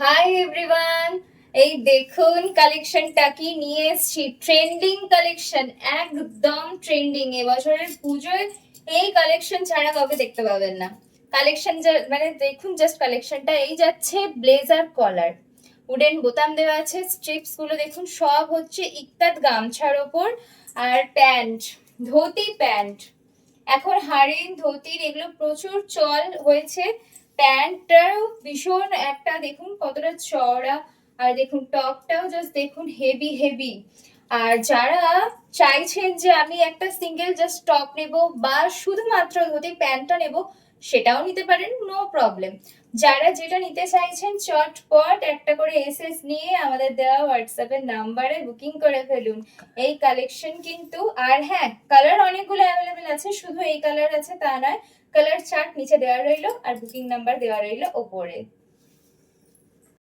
Hi everyone, এই দেখুন কালেকশনটা কি নিয়ে এসেছি। ট্রেন্ডিং কালেকশন, একদম ট্রেন্ডিং। এবছরের পুজোয় এই কালেকশন ছাড়া কাউকে দেখতে পাবেন না। কালেকশন মানে দেখুন, জাস্ট কালেকশনটা এই যাচ্ছে। ব্লেজার কলার, উডেন বোতাম দেওয়া আছে, স্ট্রিপস গুলো দেখুন সব হচ্ছে ইক্তাত গামছার ওপর। আর প্যান্ট, ধুতি প্যান্ট, এখন হারিন ধুতির এগুলো প্রচুর চল হয়েছে। প্যান্টটাও ভীষণ একটা দেখুন কতটা চওড়া, আর দেখুন টপটাও জাস্ট দেখুন হেভি হেভি। আর যারা চাইছেন যে আমি একটা সিঙ্গেল জাস্ট টপ নেব বা শুধুমাত্র ধুতি প্যান্টটা নেব, সেটাও নিতে পারেন, নো প্রবলেম। যারা যেটা নিতে চাইছেন চটপট একটা করে এসএস নিয়ে আমাদের দেওয়া হোয়াটসঅ্যাপের নাম্বারে বুকিং করে ফেলুন এই কালেকশন কিন্তু। আর হ্যাঁ, কালার অনেকগুলো অ্যাভেলেবেল আছে, শুধু এই কালার আছে তা নয়, কালার চার্ট নিচে দেওয়া রইলো আর বুকিং নাম্বার দেওয়া রইলো ওপরে।